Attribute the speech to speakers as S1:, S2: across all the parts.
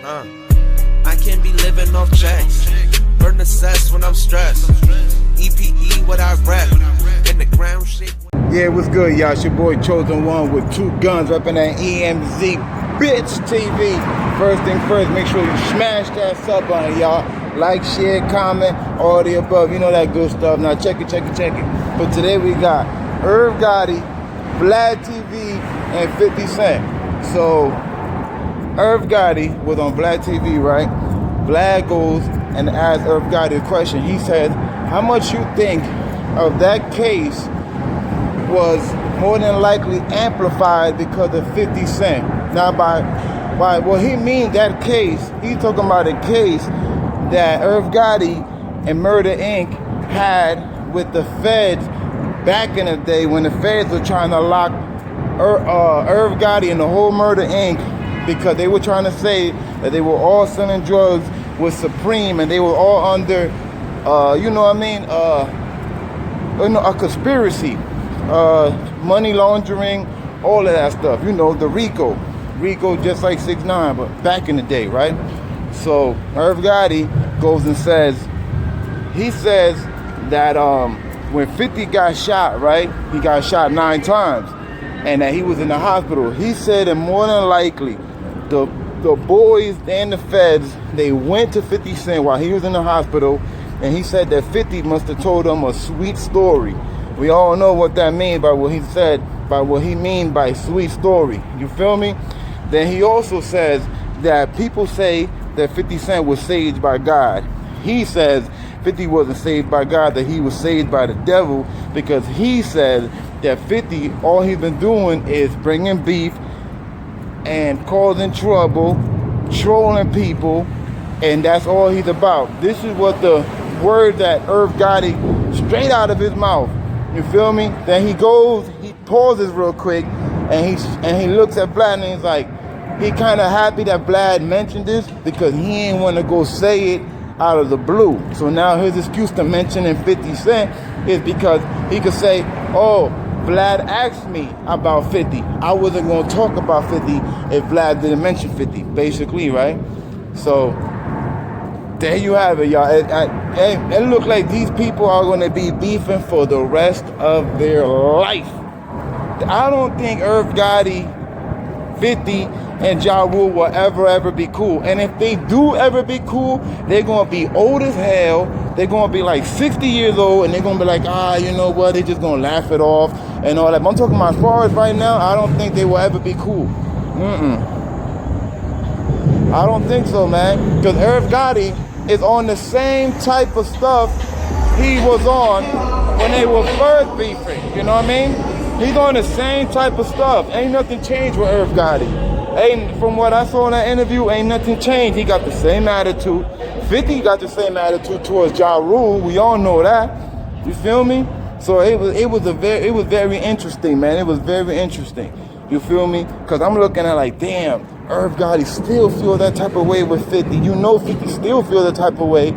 S1: I can't be living off checks. Burn the cess when I'm stressed. EPE what I rep. In the ground shit.
S2: Yeah, what's good, y'all? It's your boy Chosen One with two guns repping that EmZ Bitch TV. First thing first, make sure you smash that sub button, y'all. Like, share, comment, all the above. You know that good stuff. Now check it. But today we got Irv Gotti, Vlad TV, and 50 Cent. So Irv Gotti was on Vlad TV, right? Vlad goes and asks Irv Gotti a question. He said, how much you think of that case was more than likely amplified because of 50 Cent? Now by what he means, that case, he's talking about a case that Irv Gotti and Murder Inc. had with the feds back in the day when the feds were trying to lock Irv Gotti and the whole Murder Inc. because they were trying to say that they were all selling drugs with Supreme and they were all under, a conspiracy, money laundering, all of that stuff. You know, the RICO just like 6ix9ine, but back in the day, right? So Irv Gotti goes and says that when 50 got shot, right? He got shot 9 times, and that he was in the hospital. He said that more than likely, the boys and the feds, they went to 50 Cent while he was in the hospital, and he said that 50 must have told him a sweet story. We all know what that means by what he said, by what he means by sweet story. You feel me? Then he also says that people say that 50 Cent was saved by God. He says 50 wasn't saved by God, that he was saved by the devil, because he said that 50, all he's been doing is bringing beef and causing trouble, trolling people, and that's all he's about. This is what the word that Irv Gotti, straight out of his mouth. You feel me? Then he goes, he pauses real quick, and he looks at Vlad and he's like, he kind of happy that Vlad mentioned this because he ain't want to go say it out of the blue. So now his excuse to mentioning 50 Cent is because he could say, oh, Vlad asked me about 50. I wasn't going to talk about 50 if Vlad didn't mention 50, basically, right? So there you have it, y'all. It looks like these people are going to be beefing for the rest of their life. I don't think Irv Gotti, 50, and Ja Rule will ever be cool. And if they do ever be cool, they're going to be old as hell. They're going to be like 60 years old, and they're going to be like, you know what, they're just going to laugh it off and all that. But I'm talking about as far as right now, I don't think they will ever be cool. I don't think so, man. Because Irv Gotti is on the same type of stuff he was on when they were first beefing. You know what I mean? He's on the same type of stuff. Ain't nothing changed with Irv Gotti. From what I saw in that interview, ain't nothing changed. He got the same attitude. 50 got the same attitude towards Ja Rule. We all know that. You feel me? So it was very interesting, man. It was very interesting. You feel me? Because I'm looking at like, damn, Irv Gotti still feel that type of way with 50. You know 50 still feel that type of way.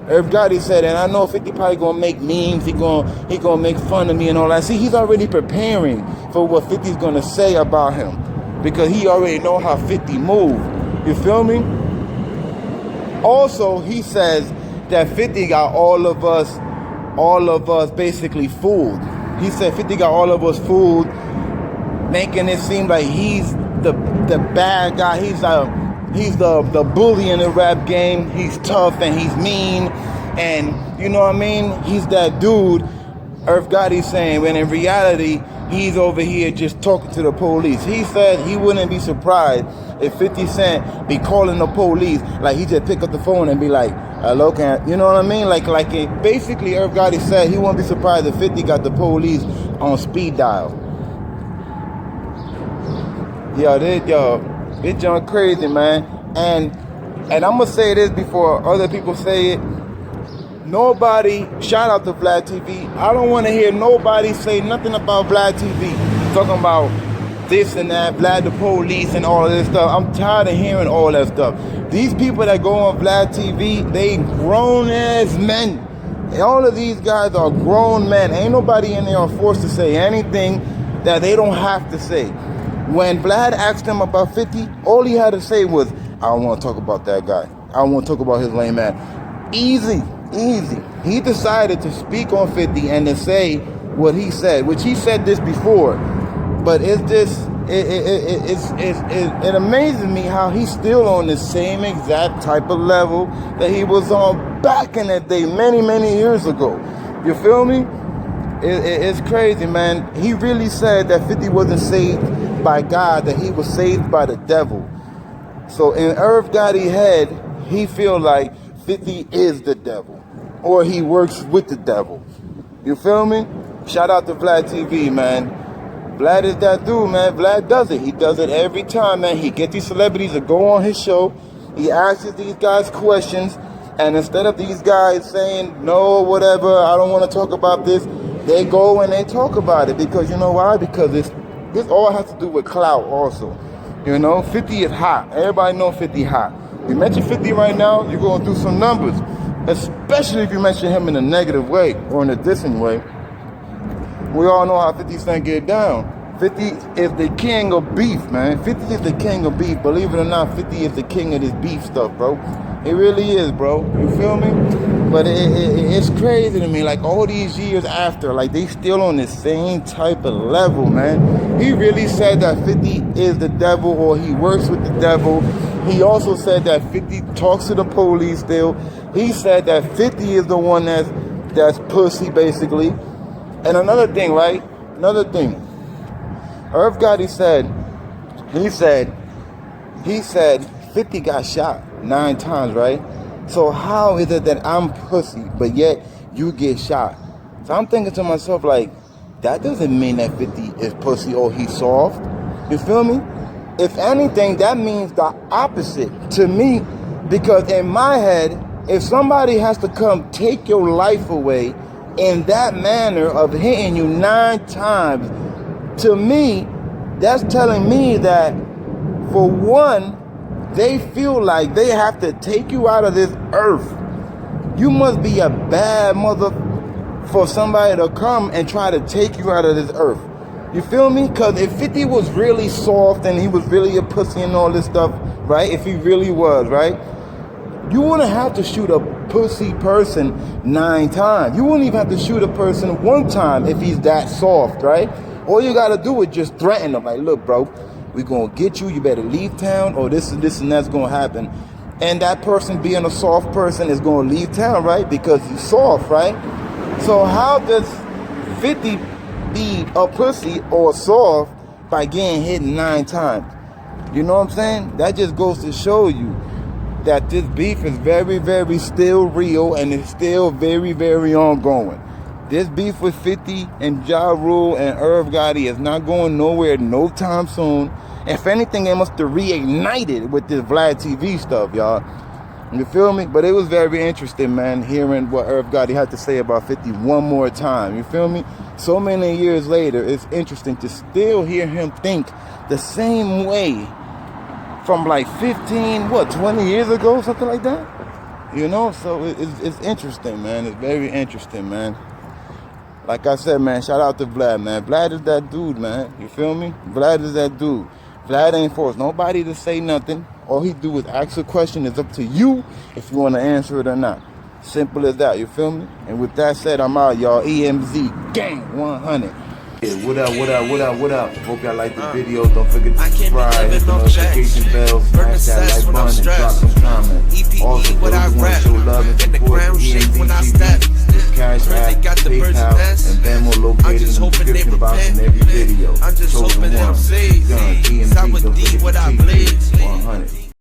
S2: Irv Gotti said, and I know 50 probably gonna make memes, he gonna make fun of me and all that. See, he's already preparing for what 50's gonna say about him, because he already know how 50 move. You feel me? Also, he says that 50 got all of us basically fooled. He said 50 got all of us fooled, making it seem like he's the bad guy. He's the bully in the rap game. He's tough and he's mean, and you know what I mean? He's that dude, Irv Gotti saying, when in reality, he's over here just talking to the police. He said he wouldn't be surprised if 50 Cent be calling the police, like he just pick up the phone and be like, hello, you know what I mean? Like basically Irv Gotti said he won't be surprised if 50 got the police on speed dial. They junk crazy, man. And I'm gonna say this before other people say it. Nobody, shout out to Vlad TV. I don't want to hear nobody say nothing about Vlad TV. Talking about this and that, Vlad the police and all of this stuff. I'm tired of hearing all that stuff. These people that go on Vlad TV, they grown ass men. All of these guys are grown men. Ain't nobody in there forced to say anything that they don't have to say. When Vlad asked him about 50, all he had to say was, I don't want to talk about that guy. I don't want to talk about his lame ass. Easy. He decided to speak on 50 and to say what he said, which he said this before. But it amazes me how he's still on the same exact type of level that he was on back in that day, many years ago. You feel me? It's crazy, man. He really said that 50 wasn't saved by God, that he was saved by the devil. So in Irv Gotti's head, he feel like 50 is the devil, or he works with the devil. You feel me? Shout out to Vlad TV, man. Vlad is that dude, man. Vlad does it. He does it every time, man. He gets these celebrities to go on his show. He asks these guys questions, and instead of these guys saying no, whatever, I don't want to talk about this, they go and they talk about it. Because you know why? Because this all has to do with clout also. You know, 50 is hot. Everybody know 50 hot. You mention 50 right now, you're going to do some numbers. Especially if you mention him in a negative way or in a dissing way. We all know how 50 Cent get down. 50 is the king of beef, man. 50 is the king of beef. Believe it or not, 50 is the king of this beef stuff, bro. It really is, bro. You feel me? But it's crazy to me, like all these years after, like they still on the same type of level, man. He really said that 50 is the devil, or he works with the devil. He also said that 50 talks to the police still. He said that 50 is the one that's pussy, basically. And another thing, right? Another thing. Irv Gotti said 50 got shot 9 times, right? So how is it that I'm pussy, but yet you get shot? So I'm thinking to myself, like, that doesn't mean that 50 is pussy or he's soft. You feel me? If anything, that means the opposite to me, because in my head, if somebody has to come take your life away in that manner of hitting you 9 times, to me, that's telling me that, for one, they feel like they have to take you out of this earth. You must be a bad mother for somebody to come and try to take you out of this earth. You feel me? Because if 50 was really soft and he was really a pussy and all this stuff, right? If he really was, right? You wouldn't have to shoot a pussy person 9 times. You wouldn't even have to shoot a person 1 time if he's that soft, right? All you got to do is just threaten them. Like, look, bro, we're going to get you. You better leave town, or this and that's going to happen. And that person being a soft person is going to leave town, right? Because he's soft, right? So how does 50 be a pussy or soft by getting hit 9 times? You know what I'm saying? That just goes to show you that this beef is very still real, and it's still very ongoing. This beef with 50 and Ja Rule and Irv Gotti is not going nowhere no time soon. If anything, it must have reignited with this Vlad TV stuff, y'all. You feel me? But it was very interesting, man, hearing what Irv Gotti had to say about 50 one more time. You feel me? So many years later, it's interesting to still hear him think the same way from like 20 years ago, something like that. You know, so it's interesting, man. It's very interesting, man. Like I said, man, shout out to Vlad, man. Vlad is that dude, man. You feel me? Vlad is that dude. Vlad ain't forced nobody to say nothing. All he do is ask a question. It's up to you if you want to answer it or not. Simple as that, you feel me? And with that said, I'm out, y'all. EMZ Gang 100. Yeah, what up? Hope y'all like the video. Don't forget to subscribe, hit the notification bell, smash that like button, and drop some comments. Also, those who want to show love and support the EmZ TV, Cash App, PayPal, and Venmo located in the description box in every video.
S1: I'm just hoping that I'm saved.
S2: EmZ, don't forget to 100.